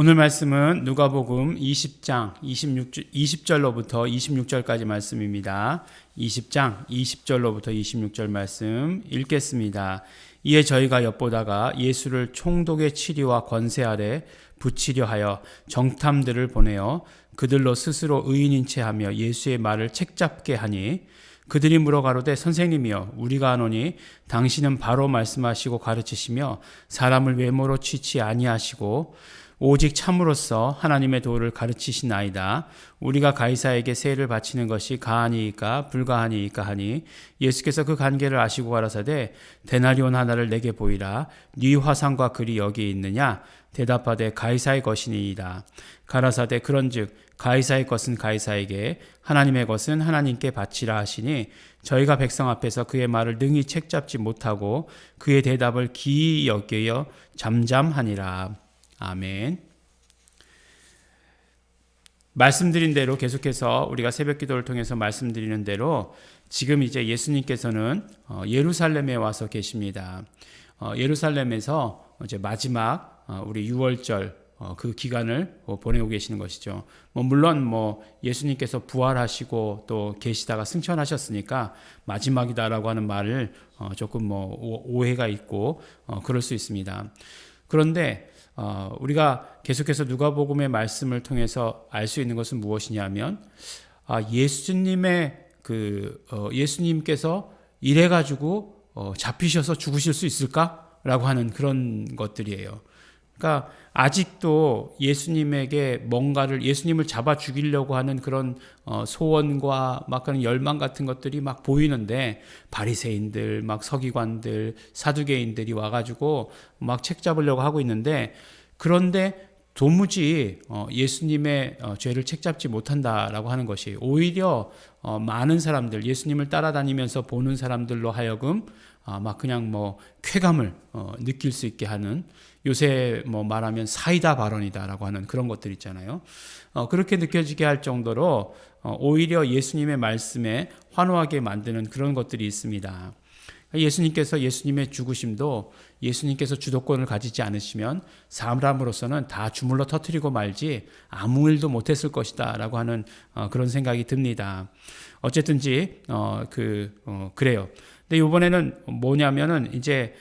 오늘 말씀은 누가복음 20장 20절로부터 26절까지 말씀입니다. 20장 20절로부터 26절 말씀 읽겠습니다. 이에 저희가 엿보다가 예수를 총독의 치리와 권세 아래 붙이려 하여 정탐들을 보내어 그들로 스스로 의인인 채 하며 예수의 말을 책잡게 하니 그들이 물어 가로되 선생님이여 우리가 아노니 당신은 바로 말씀하시고 가르치시며 사람을 외모로 취치 아니하시고 오직 참으로써 하나님의 도를 가르치시나이다. 우리가 가이사에게 세를 바치는 것이 가하니이까 불가하니이까 하니 예수께서 그 관계를 아시고 가라사대 데나리온 하나를 내게 보이라. 네 화상과 글이 여기 있느냐? 대답하되 가이사의 것이니이다. 가라사대 그런즉 가이사의 것은 가이사에게 하나님의 것은 하나님께 바치라 하시니 저희가 백성 앞에서 그의 말을 능히 책잡지 못하고 그의 대답을 기이 여겨 잠잠하니라. 아멘. 말씀드린 대로 계속해서 우리가 새벽 기도를 통해서 말씀드리는 대로 지금 이제 예수님께서는 예루살렘에 와서 계십니다. 예루살렘에서 이제 마지막 우리 6월절 그 기간을 보내고 계시는 것이죠. 물론 예수님께서 부활하시고 또 계시다가 승천하셨으니까 마지막이다라고 하는 말을 조금 오해가 있고 그럴 수 있습니다. 그런데 우리가 계속해서 누가복음의 말씀을 통해서 알 수 있는 것은 무엇이냐면 예수님께서 이래 가지고 잡히셔서 죽으실 수 있을까라고 하는 그런 것들이에요. 그러니까 아직도 예수님을 잡아 죽이려고 하는 그런 소원과 막 그런 열망 같은 것들이 막 보이는데 바리새인들, 막 서기관들, 사두개인들이 와가지고 막 책 잡으려고 하고 있는데 그런데 도무지 예수님의 죄를 책잡지 못한다라고 하는 것이 오히려 많은 사람들, 예수님을 따라다니면서 보는 사람들로 하여금 막 그냥 쾌감을 느낄 수 있게 하는, 요새 말하면 사이다 발언이다라고 하는 그런 것들 있잖아요. 그렇게 느껴지게 할 정도로 오히려 예수님의 말씀에 환호하게 만드는 그런 것들이 있습니다. 예수님의 죽으심도 예수님께서 주도권을 가지지 않으시면 사람으로서는 다 주물러 터뜨리고 말지 아무 일도 못했을 것이다 라고 하는 그런 생각이 듭니다. 어쨌든지 그래요. 근데 이번에는 뭐냐면은 이제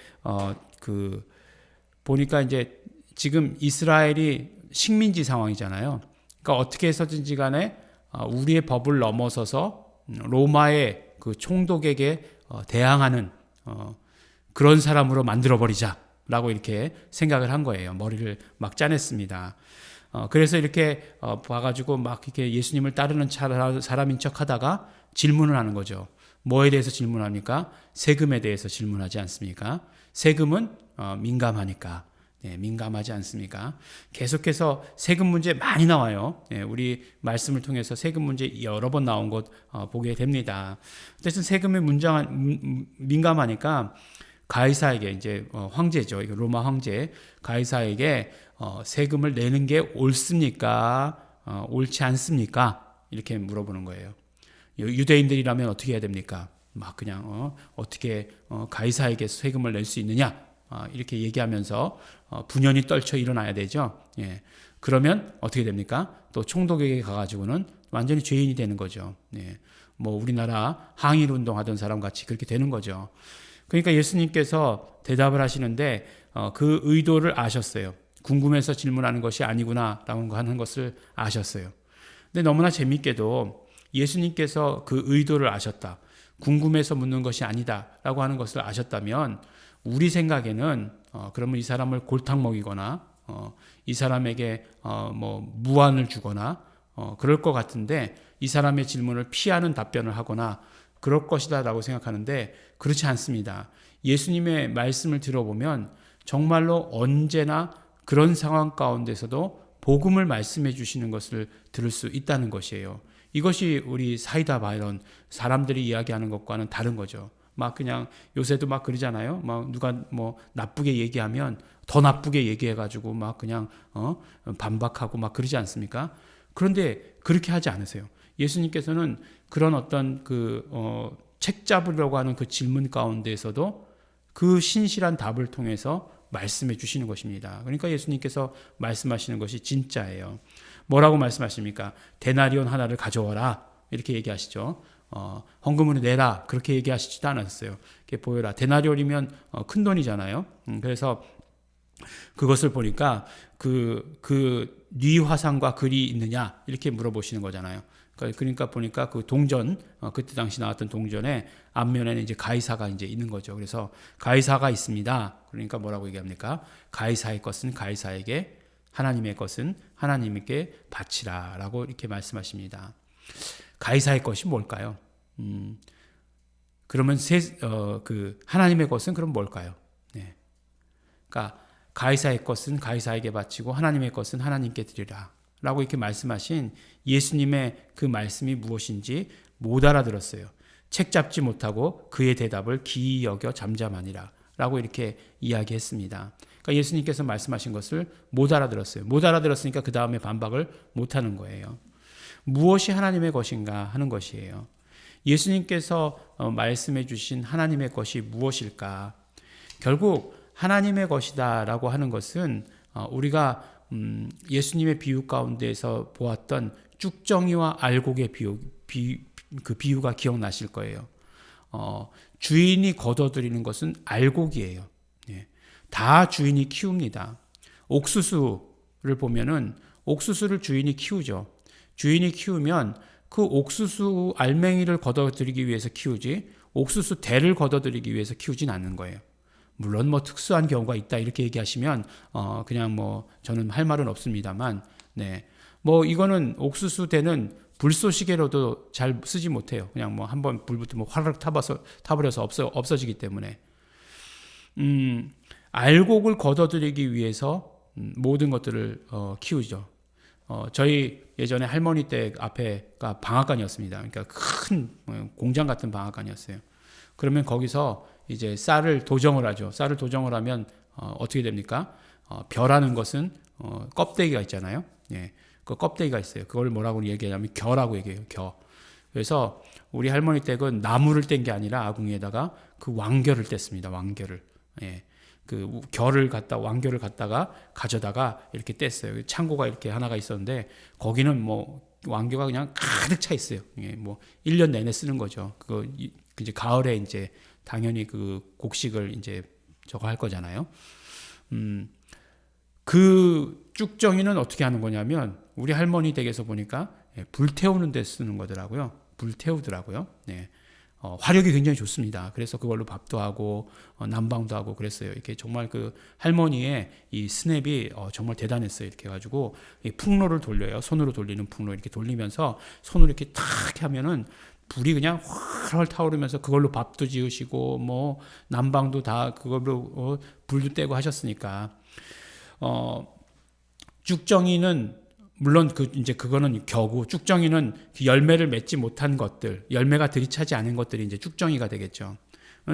보니까 이제 지금 이스라엘이 식민지 상황이잖아요. 그러니까 어떻게 해서든지 간에 우리의 법을 넘어서서 로마의 그 총독에게 대항하는 그런 사람으로 만들어버리자라고 이렇게 생각을 한 거예요. 머리를 막 짜냈습니다. 그래서 이렇게 봐가지고 막 이렇게 예수님을 따르는 사람인 척 하다가 질문을 하는 거죠. 뭐에 대해서 질문합니까? 세금에 대해서 질문하지 않습니까? 세금은 민감하니까. 네, 민감하지 않습니까? 계속해서 세금 문제 많이 나와요. 네, 우리 말씀을 통해서 세금 문제 여러 번 나온 것 보게 됩니다. 어쨌든 세금에 민감하니까 가이사에게 이제 황제죠. 이거 로마 황제 가이사에게 세금을 내는 게 옳습니까? 옳지 않습니까? 이렇게 물어보는 거예요. 유대인들이라면 어떻게 해야 됩니까? 막 그냥 어떻게 가이사에게 세금을 낼 수 있느냐? 이렇게 얘기하면서 분연히 떨쳐 일어나야 되죠. 예. 그러면 어떻게 됩니까? 또 총독에게 가가지고는 완전히 죄인이 되는 거죠. 예. 우리나라 항일 운동하던 사람 같이 그렇게 되는 거죠. 그러니까 예수님께서 대답을 하시는데 그 의도를 아셨어요. 궁금해서 질문하는 것이 아니구나라고 하는 것을 아셨어요. 근데 너무나 재밌게도 예수님께서 그 의도를 아셨다. 궁금해서 묻는 것이 아니다라고 하는 것을 아셨다면 우리 생각에는 그러면 이 사람을 골탕 먹이거나 이 사람에게 무안을 주거나 그럴 것 같은데 이 사람의 질문을 피하는 답변을 하거나 그럴 것이다 라고 생각하는데 그렇지 않습니다. 예수님의 말씀을 들어보면 정말로 언제나 그런 상황 가운데서도 복음을 말씀해 주시는 것을 들을 수 있다는 것이에요. 이것이 우리 사이다 바이런 사람들이 이야기하는 것과는 다른 거죠. 막 그냥 요새도 막 그러잖아요. 막 누가 나쁘게 얘기하면 더 나쁘게 얘기해가지고 막 그냥 반박하고 막 그러지 않습니까? 그런데 그렇게 하지 않으세요. 예수님께서는 그런 어떤 책 잡으려고 하는 그 질문 가운데에서도 그 신실한 답을 통해서 말씀해 주시는 것입니다. 그러니까 예수님께서 말씀하시는 것이 진짜예요. 뭐라고 말씀하십니까? 데나리온 하나를 가져와라 이렇게 얘기하시죠. 헌금으로 내라 그렇게 얘기하시지도 않았어요. 이렇게 보여라. 데나리온이면 큰 돈이잖아요. 그래서 그것을 보니까 네 화상과 글이 있느냐 이렇게 물어보시는 거잖아요. 그러니까 보니까 그 동전 그때 당시 나왔던 동전의 앞면에는 이제 가이사가 이제 있는 거죠. 그래서 가이사가 있습니다. 그러니까 뭐라고 얘기합니까? 가이사의 것은 가이사에게, 하나님의 것은 하나님께 바치라라고 이렇게 말씀하십니다. 가이사의 것이 뭘까요? 그러면 하나님의 것은 그럼 뭘까요? 네. 그러니까 가이사의 것은 가이사에게 바치고 하나님의 것은 하나님께 드리라 라고 이렇게 말씀하신 예수님의 그 말씀이 무엇인지 못 알아들었어요. 책 잡지 못하고 그의 대답을 기이 여겨 잠잠하니라 라고 이렇게 이야기했습니다. 그러니까 예수님께서 말씀하신 것을 못 알아들었어요. 못 알아들었으니까 그 다음에 반박을 못하는 거예요. 무엇이 하나님의 것인가 하는 것이에요. 예수님께서 말씀해 주신 하나님의 것이 무엇일까? 결국 하나님의 것이다라고 하는 것은 우리가 예수님의 비유 가운데에서 보았던 쭉정이와 알곡의 그 비유가 기억나실 거예요. 주인이 걷어들이는 것은 알곡이에요. 다 주인이 키웁니다. 옥수수를 보면은 옥수수를 주인이 키우죠. 주인이 키우면 그 옥수수 알맹이를 걷어들이기 위해서 키우지 옥수수 대를 걷어들이기 위해서 키우진 않는 거예요. 물론 뭐 특수한 경우가 있다 이렇게 얘기하시면 그냥 뭐 저는 할 말은 없습니다만, 네, 뭐 이거는 옥수수 대는 불쏘시개로도 잘 쓰지 못해요. 그냥 뭐 한번 불 붙으면 화르륵 타버려서 없어지기 때문에 알곡을 걷어들이기 위해서 모든 것들을 키우죠. 저희 예전에 할머니 댁 앞에가 방앗간이었습니다. 그러니까 큰 공장 같은 방앗간이었어요. 그러면 거기서 이제 쌀을 도정을 하죠. 쌀을 도정을 하면 어떻게 됩니까? 벼라는 것은 껍데기가 있잖아요. 예, 그 껍데기가 있어요. 그걸 뭐라고 얘기하냐면 겨라고 얘기해요. 겨. 그래서 우리 할머니 댁은 나무를 뗀 게 아니라 아궁이에다가 그 왕겨를 뗐습니다. 왕겨를. 예. 그 왕겨를 갖다가 가져다가 이렇게 뗐어요. 창고가 이렇게 하나가 있었는데 거기는 뭐 왕겨가 그냥 가득 차 있어요. 예, 뭐 1년 내내 쓰는 거죠. 그거 이제 가을에 이제 당연히 그 곡식을 이제 저거 할 거잖아요. 그 쭉정이는 어떻게 하는 거냐면 우리 할머니 댁에서 보니까 불 태우는 데 쓰는 거더라고요. 불 태우더라고요. 네. 화력이 굉장히 좋습니다. 그래서 그걸로 밥도 하고 난방도 하고 그랬어요. 이렇게 정말 그 할머니의 이 스냅이 정말 대단했어요. 이렇게 해가지고 이 풍로를 돌려요. 손으로 돌리는 풍로 이렇게 돌리면서 손으로 이렇게 탁 하면은 불이 그냥 활활 타오르면서 그걸로 밥도 지으시고 뭐 난방도 다 그걸로 불도 떼고 하셨으니까 쭉정이는 물론 이제 그거는 겨고 쭉정이는 열매를 맺지 못한 것들, 열매가 들이차지 않은 것들이 이제 쭉정이가 되겠죠.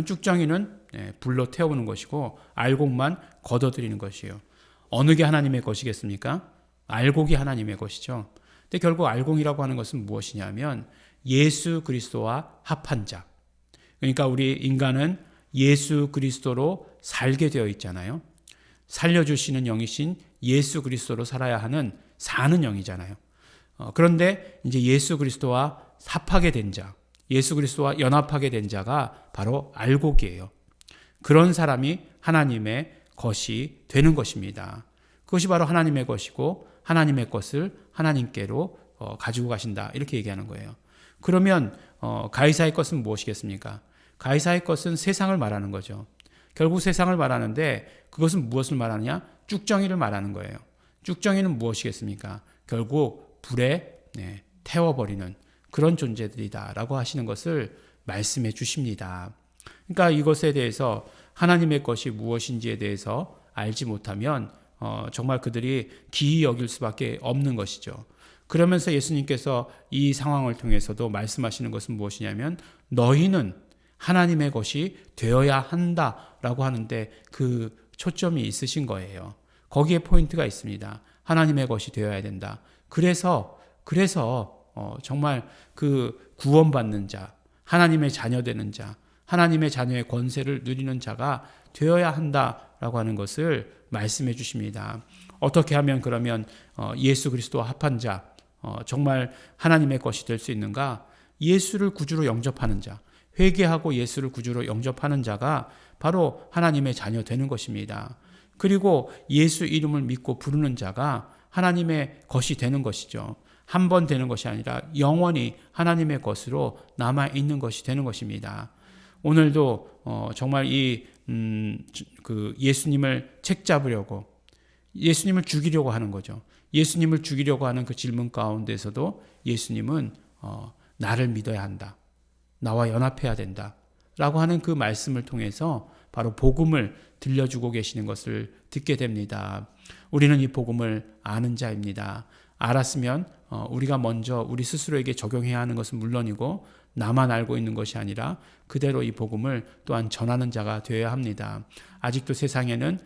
쭉정이는 불로 태우는 것이고 알곡만 걷어들이는 것이에요. 어느 게 하나님의 것이겠습니까? 알곡이 하나님의 것이죠. 근데 결국 알곡이라고 하는 것은 무엇이냐면 예수 그리스도와 합한 자. 그러니까 우리 인간은 예수 그리스도로 살게 되어 있잖아요. 살려주시는 영이신 예수 그리스도로 살아야 하는 사는 영이잖아요. 그런데 이제 예수 그리스도와 합하게 된 자, 예수 그리스도와 연합하게 된 자가 바로 알곡이에요. 그런 사람이 하나님의 것이 되는 것입니다. 그것이 바로 하나님의 것이고 하나님의 것을 하나님께로 가지고 가신다 이렇게 얘기하는 거예요. 그러면 가이사의 것은 무엇이겠습니까? 가이사의 것은 세상을 말하는 거죠. 결국 세상을 말하는데 그것은 무엇을 말하느냐? 쭉정이를 말하는 거예요. 쭉정이는 무엇이겠습니까? 결국 불에 태워버리는 그런 존재들이다라고 하시는 것을 말씀해 주십니다. 그러니까 이것에 대해서 하나님의 것이 무엇인지에 대해서 알지 못하면 정말 그들이 기이 여길 수밖에 없는 것이죠. 그러면서 예수님께서 이 상황을 통해서도 말씀하시는 것은 무엇이냐면 너희는 하나님의 것이 되어야 한다라고 하는데 그 초점이 있으신 거예요. 거기에 포인트가 있습니다. 하나님의 것이 되어야 된다. 그래서 정말 그 구원받는 자, 하나님의 자녀 되는 자, 하나님의 자녀의 권세를 누리는 자가 되어야 한다라고 하는 것을 말씀해 주십니다. 어떻게 하면 그러면 예수 그리스도와 합한 자, 정말 하나님의 것이 될 수 있는가? 예수를 구주로 영접하는 자, 회개하고 예수를 구주로 영접하는 자가 바로 하나님의 자녀 되는 것입니다. 그리고 예수 이름을 믿고 부르는 자가 하나님의 것이 되는 것이죠. 한 번 되는 것이 아니라 영원히 하나님의 것으로 남아있는 것이 되는 것입니다. 오늘도 정말 그 예수님을 책잡으려고, 예수님을 죽이려고 하는 거죠. 예수님을 죽이려고 하는 그 질문 가운데서도 예수님은 나를 믿어야 한다, 나와 연합해야 된다 라고 하는 그 말씀을 통해서 바로 복음을 들려주고 계시는 것을 듣게 됩니다. 우리는 이 복음을 아는 자입니다. 알았으면 우리가 먼저 우리 스스로에게 적용해야 하는 것은 물론이고, 나만 알고 있는 것이 아니라 그대로 이 복음을 또한 전하는 자가 되어야 합니다. 아직도 세상에는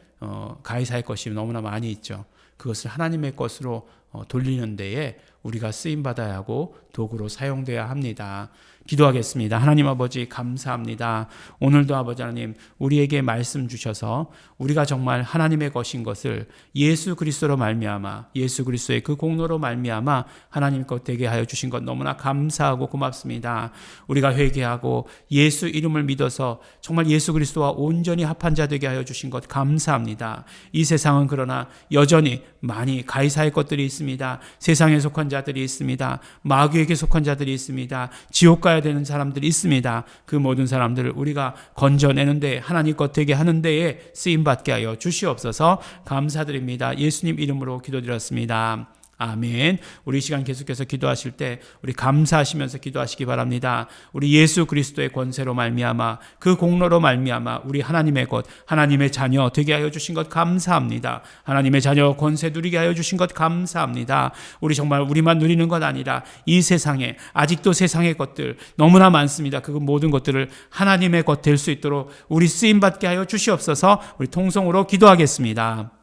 가이사의 것이 너무나 많이 있죠. 그것을 하나님의 것으로 돌리는 데에 우리가 쓰임받아야 하고 도구로 사용돼야 합니다. 기도하겠습니다. 하나님 아버지 감사합니다. 오늘도 아버지 하나님 우리에게 말씀 주셔서 우리가 정말 하나님의 것인 것을 예수 그리스도로 말미암아, 예수 그리스도의 그 공로로 말미암아 하나님 것 되게 하여 주신 것 너무나 감사하고 고맙습니다. 우리가 회개하고 예수 이름을 믿어서 정말 예수 그리스도와 온전히 합한 자 되게 하여 주신 것 감사합니다. 이 세상은 그러나 여전히 많이 가이사의 것들이 있습니다. 세상에 속한 자들이 있습니다. 마귀에게 속한 자들이 있습니다. 지옥 가야 되는 사람들이 있습니다. 그 모든 사람들을 우리가 건져내는데, 하나님 것 되게 하는 데에 쓰임받게 하여 주시옵소서. 감사드립니다. 예수님 이름으로 기도드렸습니다. 아멘. 우리 시간 계속해서 기도하실 때 우리 감사하시면서 기도하시기 바랍니다. 우리 예수 그리스도의 권세로 말미암아, 그 공로로 말미암아 우리 하나님의 것, 하나님의 자녀 되게 하여 주신 것 감사합니다. 하나님의 자녀 권세 누리게 하여 주신 것 감사합니다. 우리 정말 우리만 누리는 것 아니라 이 세상에 아직도 세상의 것들 너무나 많습니다. 그 모든 것들을 하나님의 것 될 수 있도록 우리 쓰임받게 하여 주시옵소서. 우리 통성으로 기도하겠습니다.